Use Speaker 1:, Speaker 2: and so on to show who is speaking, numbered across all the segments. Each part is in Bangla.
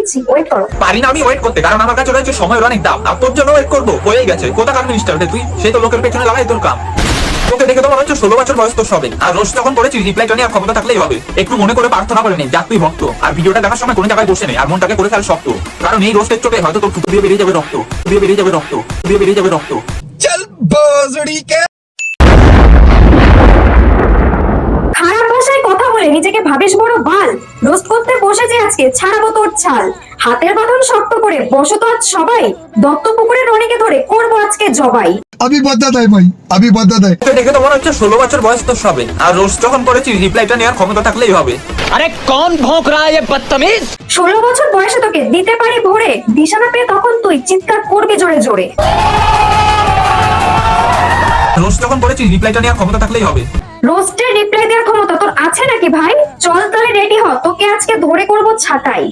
Speaker 1: দিচ্ছি, ওয়েট করো।
Speaker 2: পারি না আমি ওয়েট করতে, কারণ আমার কাছে রয়েছে সময়ের অনেক দাম। আর তোর জন্য ওয়েট করবো হয়েই গেছে। কোথা কার মিনিস্টার তুই? সেই তো লোকের পেছনে লাগাই তোর কাম। তোকে দেখে তো মনে হচ্ছে 16 বছর বয়স তোর সবে। আর রোজ যখন করেছিস রিপ্লাইটা নিয়ে ক্ষমতা থাকলেই হবে। একটু মনে করে প্রার্থনা করে নে যাক তুই ভক্ত। আর ভিডিওটা দেখার সময় কোনো জায়গায় বসে নেই আর মনটাকে করে ফেল শক্ত, কারণ এই রোস্টের চোটে হয়তো তোর ফুটো দিয়ে বেরিয়ে যাবে রক্ত, দিয়ে বেরিয়ে যাবে রক্ত, দিয়ে বেরিয়ে যাবে রক্ত।
Speaker 3: चल बाजड़ी के
Speaker 1: খারাপ ভাষায় কথা বলে নিজেকে ভাবিস বড় বাল। রোস্ট করতে বসেছে আজকে, ছাড়াবো তোর ছাল। হাতের বাঁধন শক্ত করে বসো তো আজ সবাই। দত্ত পুকুরের রনিকে ধরে করবো আজকে জবাই।
Speaker 4: अभी बदत है भाई, अभी बदत है।
Speaker 2: তোকে দেখে তো মনে হচ্ছে 16 বছর বয়স তোর সবে। আর রোস্ট যখন করেছিস রিপ্লাইটা নেওয়ার ক্ষমতা থাকলেই হবে।
Speaker 5: अरे कौन भौंक रहा है ये बदतमीज?
Speaker 1: 16 বছর বয়সে তোকে দিতে পারি ভরে। দিশানা পেয়ে তখন তুই চিৎকার করবি জোরে জোরে।
Speaker 2: রোস্ট যখন করেছিস রিপ্লাইটা নেওয়ার ক্ষমতা থাকলেই হবে।
Speaker 1: রোস্টের রিপ্লাই দেওয়ার ক্ষমতা তোর আছে নাকি ভাই? চল তাহলে রেডি হ, তোকে আজকে ধরে করবো ছাটাই।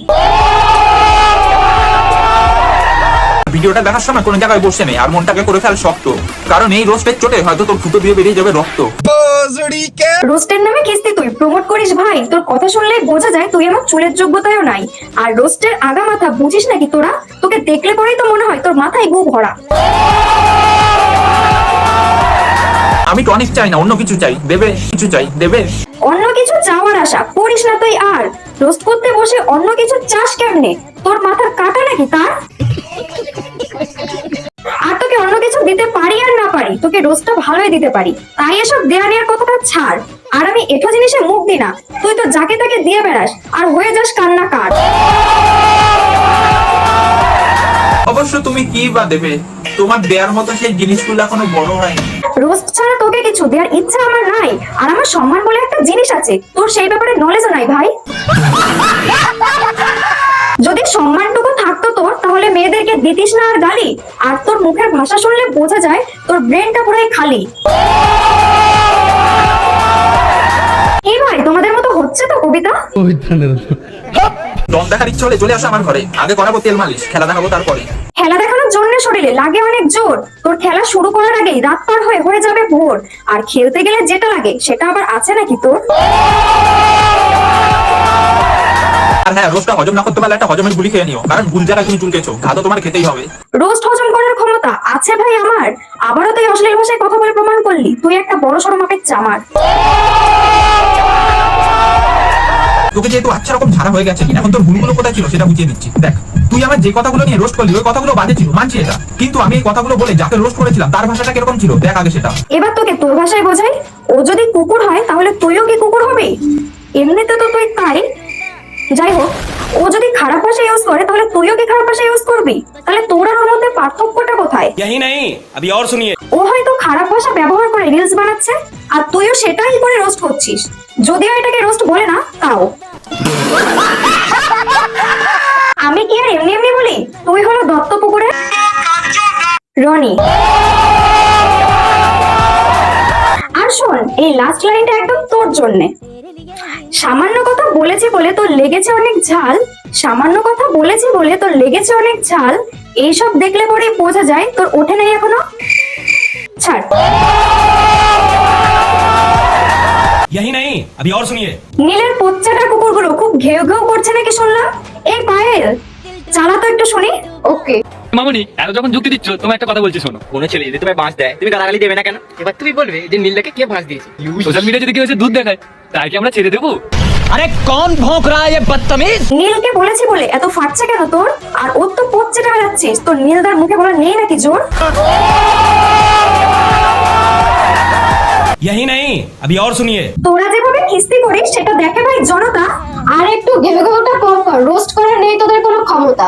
Speaker 2: ভিডিওটা দেখার সময় কোনো জায়গায় বসে নেই আর মনটাকে করে ফেল শক্ত, কারণ এই রোস্টের চোটে হয়তো তোর ফুটো দিয়ে বেরিয়ে যাবে রক্ত।
Speaker 3: बाजड़ी के
Speaker 1: রোস্টের নামে কিস্তি তুই প্রমোট করিস ভাই। তোর কথা শুনলেই বোঝা যায় তুই আমার চুলের যোগ্যতায়ও নাই। আর রোস্টের আগা মাথা বুঝিস নাকি তোরা? তোকে দেখলে পরেই তো মনে হয় তোর মাথায় গু ভরা।
Speaker 2: আমি টনিক চাই না, অন্য কিছু চাই, দেবে কিছু চাই, দেবে।
Speaker 1: অন্য কিছু চাওয়ার আশা করিস না তুই আর। রোস্ট করতে বসে অন্য কিছু চাস কেমনে? তোর মাথার কাটা নাকি তার? আর তোকে অন্য কিছু দিতে পারি আর না পারি, তোকে রোস্টটা ভালোই দিতে পারি। তাই এসব দেয়া নেওয়ার কথাটা ছাড়। আর আমি এঠো জিনিসে মুখ দিই না। তুই তো যাকে তাকে দিয়ে বেড়াস আর হয়ে যাস কান্নাকার।
Speaker 2: অবশ্য তুমি কি বা দেবে? তোমার দেওয়ার মতো সেই জিনিসগুলো এখনো বড় হয়নি।
Speaker 1: রোস্ট ছাড়া তোকে কিছু দেওয়ার ইচ্ছা আমার নাই। আর আমার সম্মান বলে একটা জিনিস আছে, তোর সেই ব্যাপারে নলেজও নাই ভাই। যদি সম্মানটুকু থাকতো তোর, তাহলে মেয়েদেরকে দিতিস না আর গালি। আর তোর মুখের ভাষা শুনলে বোঝা যায় তোর ব্রেনটা পুরাই খালি। এই ভাই তোমাদের মতো হচ্ছে তো কবিতা?
Speaker 2: দম দেখার ইচ্ছে হলে চলে আসো আমার ঘরে, আগে করাবো তেল মালিশ, খেলা দেখাবো তারপরে।
Speaker 1: খেলা দেখানোর জন্য শরীরে লাগে অনেক জোর। তোর খেলা শুরু করার আগেই রাত পার হয়ে যাবে ভোর। আর খেলতে গেলে যেটা লাগে সেটা আবার আছে নাকি তোর?
Speaker 2: আর হ্যাঁ, রোজটা হজম না করতে পারলে একটা হজমের গুলি খেয়ে নিও, কারণ ভুল জায়গায় তুমি চুলকেছো, ঘা তো তোমার খেতেই হবে।
Speaker 1: রোস্ট হজম করার ক্ষমতা আছে ভাই আমার। আবারও তুই অশ্লীল ভাষায় কথা বলে প্রমাণ করলি তুই একটা বড় সড় মাপের চামার।
Speaker 2: তোকে যেহেতু আচ্ছা রকম ঝাড়া হয়ে গেছে, এখন তোর ভুলগুলো কোথায় ছিল সেটা বুঝিয়ে দিচ্ছি। দেখ, তুই আমার যে কথাগুলো নিয়ে রোস্ট করলি ওই কথাগুলো বাজে ছিল, মানছি এটা। কিন্তু আমি এই কথাগুলো বলে যাকে রোস্ট করেছিলাম তার ভাষাটা কিরকম ছিল দেখ আগে সেটা।
Speaker 1: এবার তোকে তোর ভাষায় বোঝাই। ও যদি কুকুর হয় তাহলে তুইও কি কুকুর হবি? এমনিতে তো তুই তাই। যাই হোক, ও যদি খারাপ ভাষা ইউজ করে তাহলে তুইও কি খারাপ ভাষা ইউজ করবি? তাহলে তোর আর ওর মধ্যে পার্থক্যটা কোথায়?
Speaker 5: यही नहीं, अभी और सुनिए।
Speaker 1: ও হয়তো খারাপ ভাষা ব্যবহার করে রিলস বানাচ্ছে আর তুইও সেটাই করে রোস্ট করছিস, যদিও এটাকে রোস্ট বলে না তাও। আমি কি আর এমনি এমনি বলি? তুই হলো দত্ত পুকুরের রনি। আর শোন, এই লাস্ট লাইনটা একদম তোর জন্যে। সামান্য কথা বলেছি বলে তোর লেগেছে অনেক ঝাল। সামান্য কথা বলেছি বলে তোর লেগেছে অনেক ঝাল। এইসব দেখলে পরে বোঝা যায় তোর ওঠে নাই এখনো। ছাড়।
Speaker 5: यही नहीं, अभी और सुनिए।
Speaker 1: নীলের পোচ্চাটা কুকুরগুলো খুব ঘেউ ঘেউ করছে নাকি শুনলাম। এই পায়েল চালা তো একটু শুনি। ওকে
Speaker 6: মামুনি, এত যখন যুক্তি দিচ্ছ তোমার একটা কথা বলছি শোনো।
Speaker 7: কোনো ছেলে যদি তোমায় বাঁশ দেয় তুমি গালাগালি দেবে না কেন? এবার তুমি বলবে যে নীলদাকে কে বাঁশ দিয়েছে।
Speaker 6: সোশ্যাল মিডিয়া যদি কেউ এসে দুধ দেখায় তাই কি আমরা ছেড়ে দেবো?
Speaker 5: अरे कौन भौंक रहा है ये बदतमीज?
Speaker 1: নীলকে বলেছি বলে এত ফাটছে কেন তোর? আর ওর তো পোচ্চাটা বেড়াচ্ছিস, তোর নীলদার মুখে বলা নেই নাকি জোর?
Speaker 5: यही नहीं, अभी और सुनिए।
Speaker 1: তোরা যেভাবে কিস্তি করিস সেটা দেখে ভাই জনতা। আর একটু ঘেউ ঘেউটা কম কর, রোস্ট করার নেই তোদের কোনো ক্ষমতা।